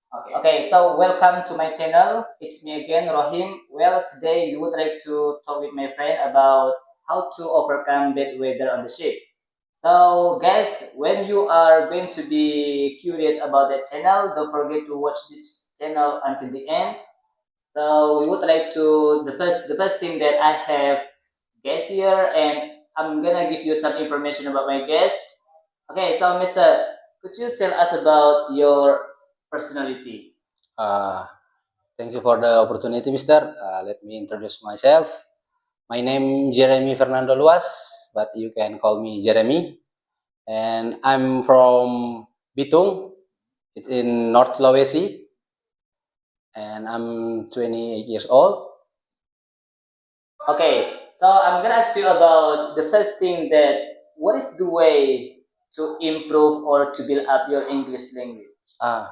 Okay, so welcome to my channel. It's me again, Rohim. Well, today we would like to talk with my friend about how to overcome bad weather on the ship. So, guys, when you are going to be curious about that channel, don't forget to watch this channel until the end. So, we would like to the first thing that I have guest here, and I'm gonna give you some information about my guest. Okay, so Mister, could you tell us about your personality? Uh, Thank you for the opportunity, Mister. Let me introduce myself. My name Jeremy Fernando Luas, but you can call me Jeremy. And I'm from Bitung. It's in North Sulawesi, and I'm 28 years old. Okay, so I'm gonna ask you about the first thing that what is the way to improve or to build up your English language? Uh,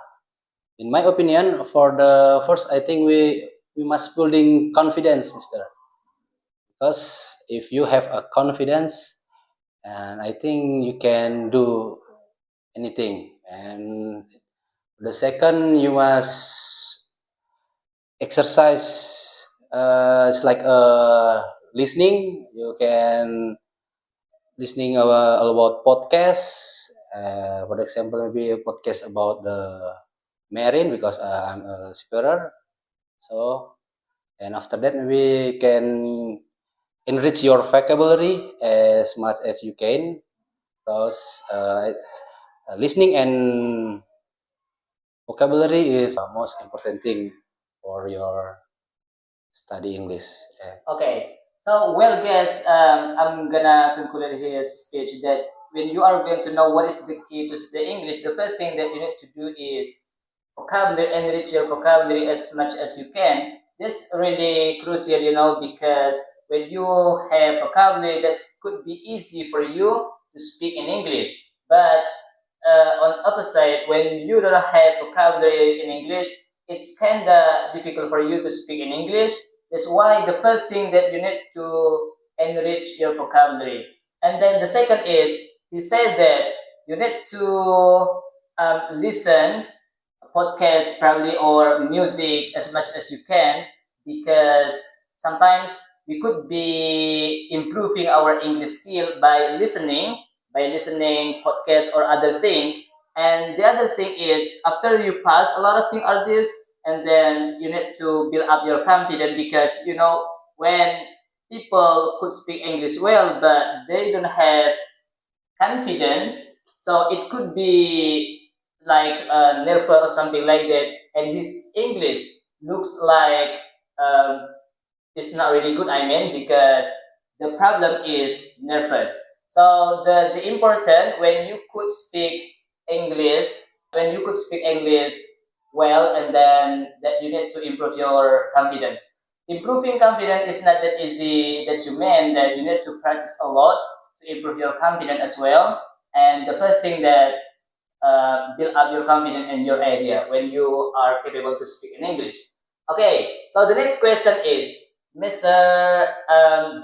in my opinion, for the first, I think we must building confidence, Mister. Because if you have a confidence, and I think you can do anything. And the second, you must exercise. It's like listening. You can listening about podcasts. For example, maybe a podcast about the marine because I'm a seafarer. So, and after that, maybe can enrich your vocabulary as much as you can. Because listening and vocabulary is most important thing for your study English. Okay, so well, guys, I'm gonna conclude his speech that when you are going to know what is the key to speak English, the first thing that you need to do is vocabulary, enrich your vocabulary as much as you can. This really crucial, because when you have vocabulary, that could be easy for you to speak in English. But on opposite, when you don't have vocabulary in English, it's kinda difficult for you to speak in English. That's why the first thing that you need to enrich your vocabulary. And then the second is he said that you need to listen podcast probably or music as much as you can because sometimes we could be improving our English skill by listening podcast or other thing. And the other thing is after you pass a lot of things are this, and then you need to build up your confidence because when people could speak English well but they don't have confidence. So it could be like nervous or something like that, and his English looks like it's not really good. I mean, because the problem is nervous. So the important when you could speak English, well, and then that you need to improve your confidence. Improving confidence is not that easy that you mean that you need to practice a lot to improve your confidence as well. And the first thing that build up your confidence in your area when you are capable to speak in English. Okay, so the next question is, Mr.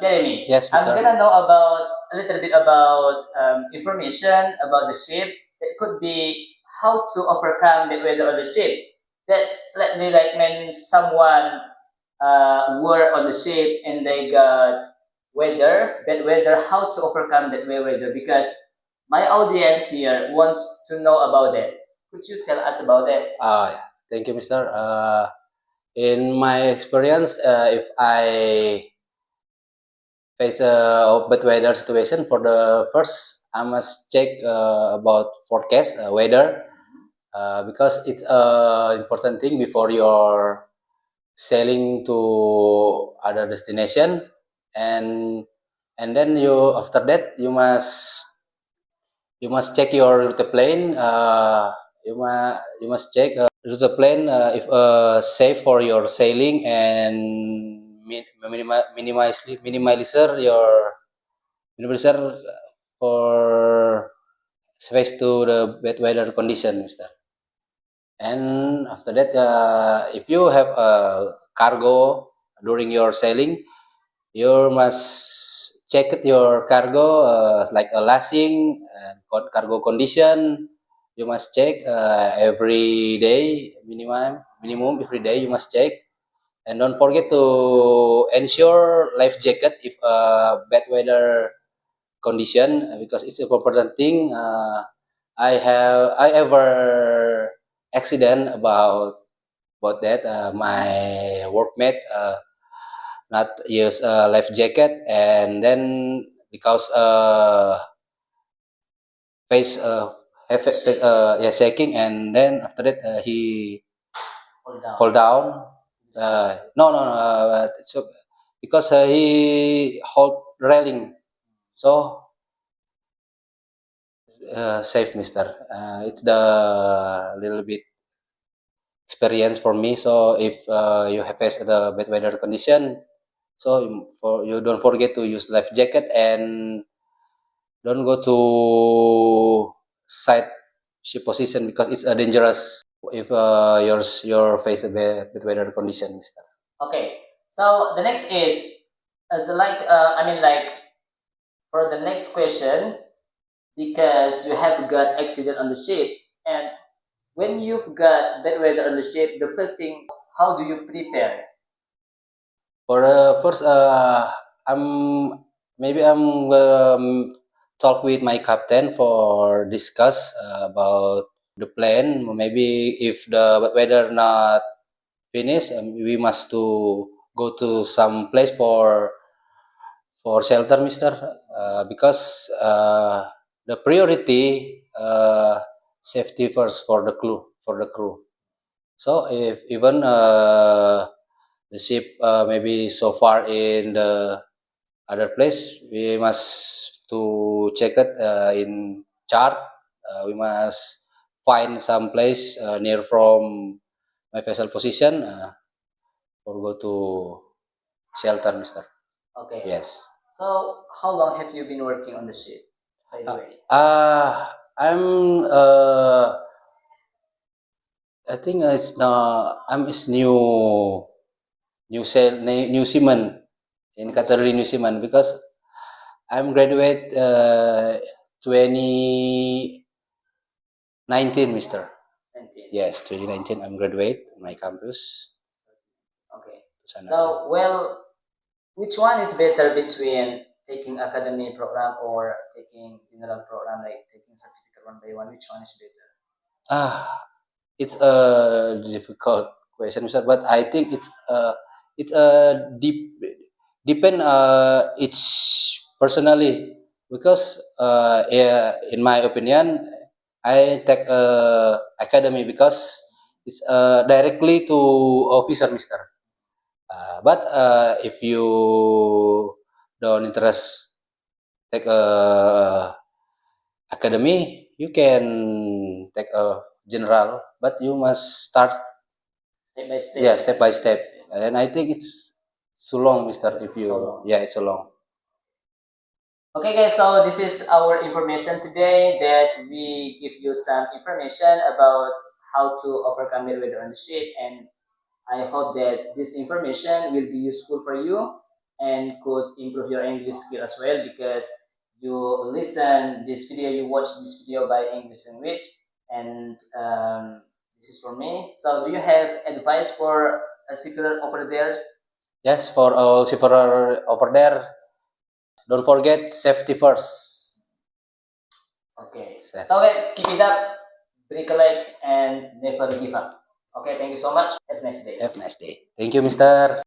Jeremy. Yes, I'm Mister. gonna know about a little bit about information about the ship. It could be how to overcome the weather on the ship. That's slightly like when someone were on the ship and they got bad weather, how to overcome that bad weather because my audience here wants to know about that. Could you tell us about that? Yeah. Thank you, Mister. In my experience, if I face a bad weather situation, for the first, I must check about forecast weather because it's a important thing before your sailing to other destination, and then you after that you must check your route plane. You must check route plane if safe for your sailing and minimizer your minimizer for space to the bad weather condition, Mister. And after that, if you have a cargo during your sailing, you must check your cargo like a lashing and cargo condition, you must check every day, minimum every day you must check. And don't forget to ensure life jacket if bad weather condition, because it's a important thing. I ever accident about that. My workmate not use a life jacket, and then because face have yeah, shaking, and then after that he fall down. No, so because he hold railing, so safe, Mister. It's the little bit experience for me. So if you have faced the bad weather condition, so for you don't forget to use life jacket, and don't go to side ship position because it's a dangerous if your face a bad weather condition, Mister. Okay. So the next is as like I mean like for the next question, because you have got accident on the ship, and when you've got bad weather on the ship, the first thing, how do you prepare? For first, I'm talk with my captain for discuss about the plan. Maybe if the weather not finish, we must to go to some place for shelter, Mister. Because the priority safety first for the crew. So if even the ship maybe so far in the other place, we must to check it in chart. We must find some place near from my vessel position or go to shelter, Mister. Okay. Yes. So how long have you been working on the ship, by the Uh, way? I'm I think it's I'm is new seaman in On the category ship. new seaman because I'm graduate 2019, Mister. 19. Yes, 2019 I'm graduate my campus. Okay. Sana. So, well, which one is better between taking academy program or taking general program, like taking certificate one by one? Which one is better? Ah, it's a difficult question, Mister. But I think it's a depend each personally, because yeah, in my opinion, I take academy because it's directly to officer, Mister. But if you don't interest take academy, you can take a general, but you must start, Step by step. yeah, step by step. And I think it's so long, Mister. If you, So long. yeah, it's so long. Okay, guys, so this is our information today that we give you some information about how to overcome bad weather on the ship, and I hope that this information will be useful for you and could improve your English skill as well, because you listen this video, you watch this video by English and Wit, and this is for me. So, do you have advice for a seafarer over there? Yes, for all seafarer over there, don't forget safety first. Okay. Yes. So, okay, keep it up, break a leg, and never give up. Okay, thank you so much. Have a nice day. Have a nice day. Thank you, Mister.